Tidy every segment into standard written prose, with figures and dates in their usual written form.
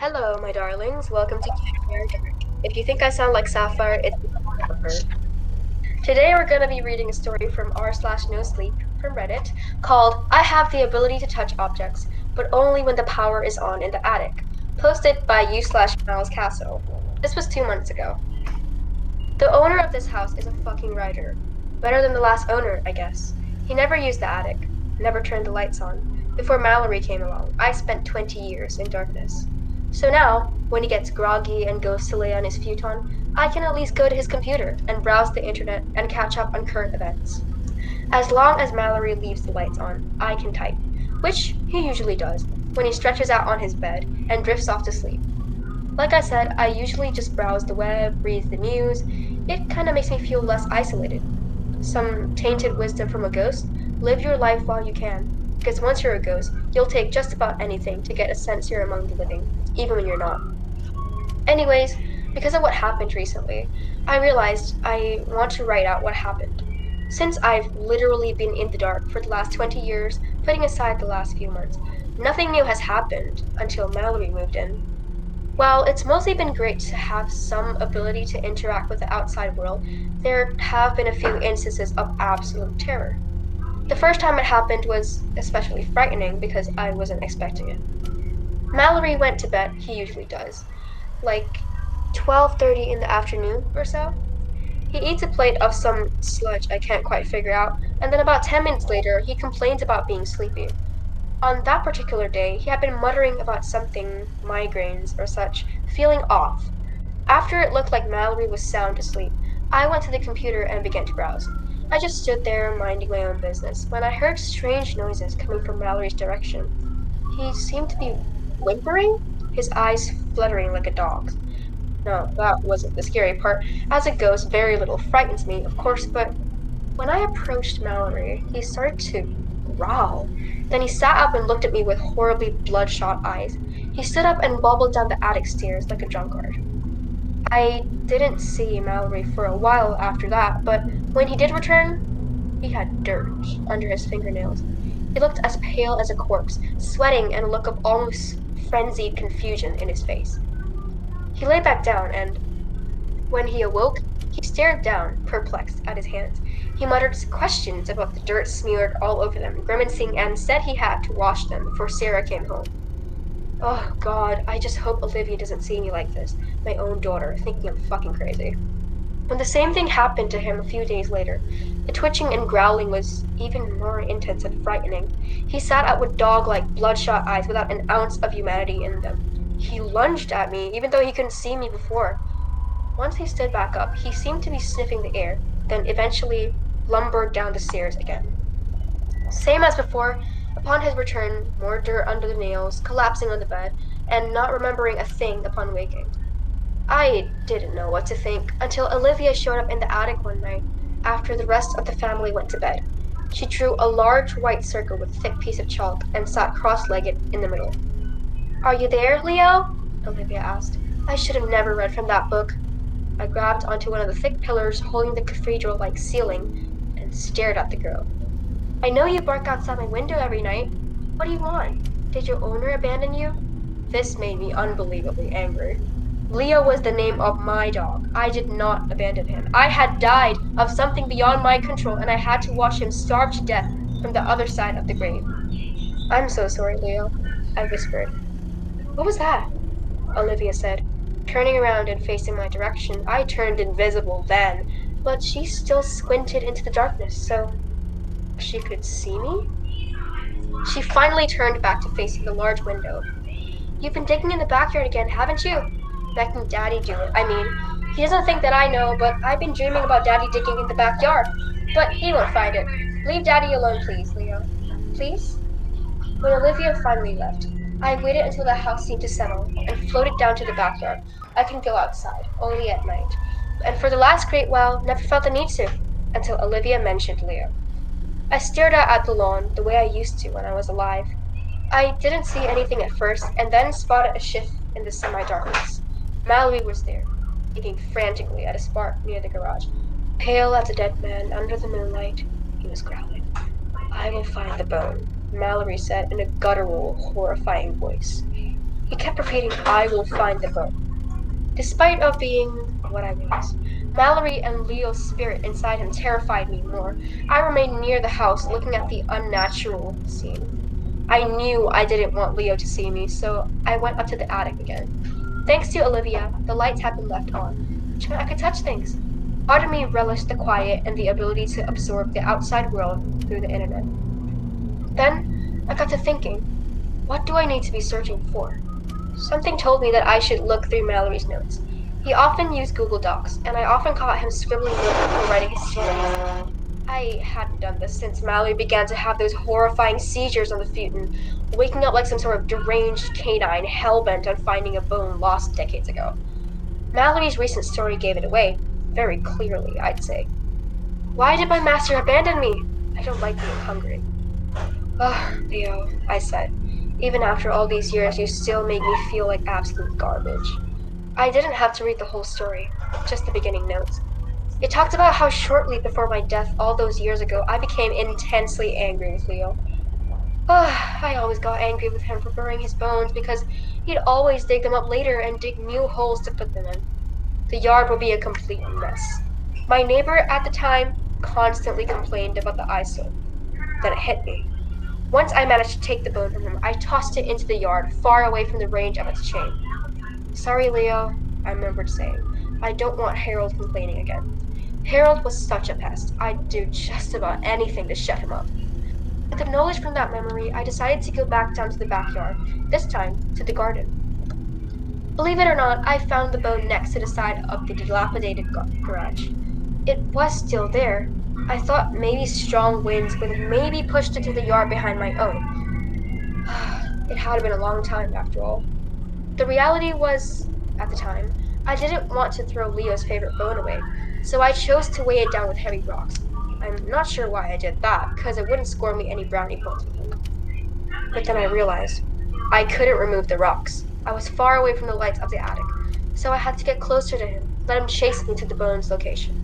Hello, my darlings. Welcome to Campfire Dark. If you think I sound like Sapphire, it's because I love her. Today we're going to be reading a story from r/no sleep from Reddit called I Have the Ability to Touch Objects, but only when the power is on in the attic, posted by u/MilesCastle. This was 2 months ago. The owner of this house is a fucking writer. Better than the last owner, I guess. He never used the attic, never turned the lights on. Before Mallory came along, I spent 20 years in darkness. So now, when he gets groggy and goes to lay on his futon, I can at least go to his computer and browse the internet and catch up on current events. As long as Mallory leaves the lights on, I can type, which he usually does when he stretches out on his bed and drifts off to sleep. Like I said, I usually just browse the web, read the news. It kind of makes me feel less isolated. Some tainted wisdom from a ghost: live your life while you can. Because once you're a ghost, you'll take just about anything to get a sense you're among the living, even when you're not. Anyways, because of what happened recently, I realized I want to write out what happened. Since I've literally been in the dark for the last 20 years, putting aside the last few months, nothing new has happened until Mallory moved in. While it's mostly been great to have some ability to interact with the outside world, there have been a few instances of absolute terror. The first time it happened was especially frightening because I wasn't expecting it. Mallory went to bed, he usually does, like 12:30 in the afternoon or so. He eats a plate of some sludge I can't quite figure out, and then about 10 minutes later, he complains about being sleepy. On that particular day, he had been muttering about something, migraines or such, feeling off. After it looked like Mallory was sound asleep, I went to the computer and began to browse. I just stood there minding my own business when I heard strange noises coming from Mallory's direction. He seemed to be whimpering, his eyes fluttering like a dog's. No, that wasn't the scary part. As a ghost, very little frightens me, of course, but when I approached Mallory, he started to growl. Then he sat up and looked at me with horribly bloodshot eyes. He stood up and wobbled down the attic stairs like a drunkard. I didn't see Mallory for a while after that, but when he did return, he had dirt under his fingernails. He looked as pale as a corpse, sweating and a look of almost frenzied confusion in his face. He lay back down, and when he awoke, he stared down, perplexed, at his hands. He muttered questions about the dirt smeared all over them, grimacing, and said he had to wash them before Sarah came home. Oh, God, I just hope Olivia doesn't see me like this, my own daughter, thinking I'm fucking crazy. When the same thing happened to him a few days later, the twitching and growling was even more intense and frightening. He sat up with dog-like, bloodshot eyes without an ounce of humanity in them. He lunged at me, even though he couldn't see me before. Once he stood back up, he seemed to be sniffing the air, then eventually lumbered down the stairs again. Same as before, upon his return, more dirt under the nails, collapsing on the bed, and not remembering a thing upon waking. I didn't know what to think until Olivia showed up in the attic one night after the rest of the family went to bed. She drew a large white circle with a thick piece of chalk and sat cross-legged in the middle. Are you there, Leo? Olivia asked. I should have never read from that book. I grabbed onto one of the thick pillars holding the cathedral-like ceiling and stared at the girl. I know you bark outside my window every night. What do you want? Did your owner abandon you? This made me unbelievably angry. Leo was the name of my dog. I did not abandon him. I had died of something beyond my control, and I had to watch him starve to death from the other side of the grave. I'm so sorry, Leo, I whispered. What was that? Olivia said. Turning around and facing my direction, I turned invisible then, but she still squinted into the darkness so she could see me? She finally turned back to facing the large window. You've been digging in the backyard again, haven't you? Making Daddy do it. I mean, he doesn't think that I know, but I've been dreaming about Daddy digging in the backyard. But he won't find it. Leave Daddy alone, please, Leo. Please? When Olivia finally left, I waited until the house seemed to settle and floated down to the backyard. I can go outside, only at night. And for the last great while, never felt the need to, until Olivia mentioned Leo. I stared out at the lawn the way I used to when I was alive. I didn't see anything at first, and then spotted a shift in the semi-darkness. Mallory was there, digging frantically at a spark near the garage. Pale as a dead man under the moonlight, he was growling. I will find the bone, Mallory said in a guttural, horrifying voice. He kept repeating, I will find the bone. Despite of being what I was, Mallory and Leo's spirit inside him terrified me more. I remained near the house, looking at the unnatural scene. I knew I didn't want Leo to see me, so I went up to the attic again. Thanks to Olivia, the lights had been left on, which meant I could touch things. Part of me relished the quiet and the ability to absorb the outside world through the internet. Then I got to thinking, what do I need to be searching for? Something told me that I should look through Mallory's notes. He often used Google Docs, and I often caught him scribbling notes before writing his stories. I hadn't done this since Mallory began to have those horrifying seizures on the Futon, waking up like some sort of deranged canine hell-bent on finding a bone lost decades ago. Mallory's recent story gave it away, very clearly, I'd say. Why did my master abandon me? I don't like being hungry. Oh, Leo, I said. Even after all these years, you still make me feel like absolute garbage. I didn't have to read the whole story, just the beginning notes. It talked about how shortly before my death all those years ago, I became intensely angry with Leo. I always got angry with him for burying his bones because he'd always dig them up later and dig new holes to put them in. The yard would be a complete mess. My neighbor at the time constantly complained about the eyesore. Then it hit me. Once I managed to take the bone from him, I tossed it into the yard, far away from the range of its chain. Sorry, Leo, I remembered saying. I don't want Harold complaining again. Harold was such a pest. I'd do just about anything to shut him up. With the knowledge from that memory, I decided to go back down to the backyard, this time to the garden. Believe it or not, I found the bone next to the side of the dilapidated garage. It was still there. I thought maybe strong winds would have maybe pushed it to the yard behind my own. It had been a long time, after all. The reality was, at the time, I didn't want to throw Leo's favorite bone away, so I chose to weigh it down with heavy rocks. I'm not sure why I did that, because it wouldn't score me any brownie points with him. But then I realized I couldn't remove the rocks. I was far away from the lights of the attic, so I had to get closer to him, let him chase me to the bone's location.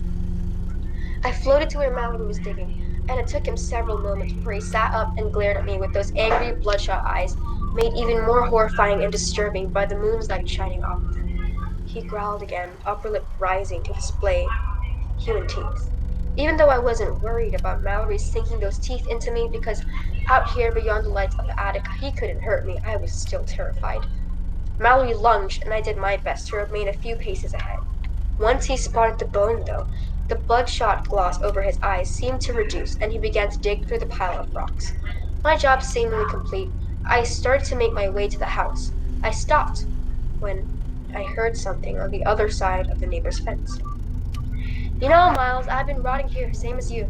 I floated to where Mallory was digging, and it took him several moments before he sat up and glared at me with those angry, bloodshot eyes, made even more horrifying and disturbing by the moon's light shining off of them. He growled again, upper lip rising to display human teeth. Even though I wasn't worried about Mallory sinking those teeth into me because out here beyond the lights of the attic he couldn't hurt me, I was still terrified. Mallory lunged, and I did my best to remain a few paces ahead. Once he spotted the bone, though, the bloodshot gloss over his eyes seemed to reduce, and he began to dig through the pile of rocks. My job seemingly complete, I started to make my way to the house. I stopped when I heard something on the other side of the neighbor's fence. You know, Miles, I've been rotting here, same as you.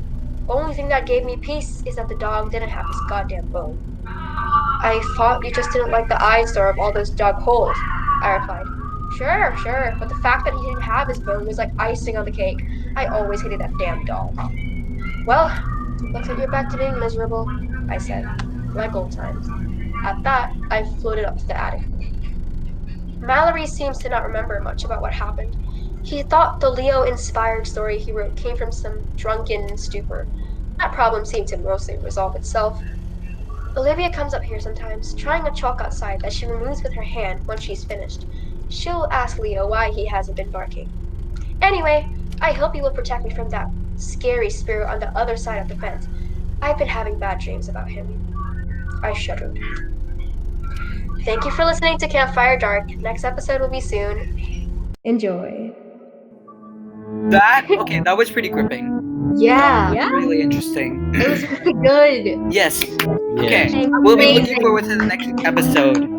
Only thing that gave me peace is that the dog didn't have his goddamn bone. I thought you just didn't like the eyesore of all those dug holes, I replied. Sure, but the fact that he didn't have his bone was like icing on the cake. I always hated that damn dog. Well, looks like you're back to being miserable, I said, like old times. At that, I floated up to the attic. Mallory seems to not remember much about what happened. He thought the Leo-inspired story he wrote came from some drunken stupor. That problem seemed to mostly resolve itself. Olivia comes up here sometimes, trying a chalk outside that she removes with her hand once she's finished. She'll ask Leo why he hasn't been barking. Anyway, I hope you will protect me from that scary spirit on the other side of the fence. I've been having bad dreams about him. I shuddered. Thank you for listening to Campfire Dark. Next episode will be soon. Enjoy. That was pretty gripping. Yeah. Really interesting. It was really good. Yes. Yeah. Okay. Amazing. We'll be looking forward to the next episode.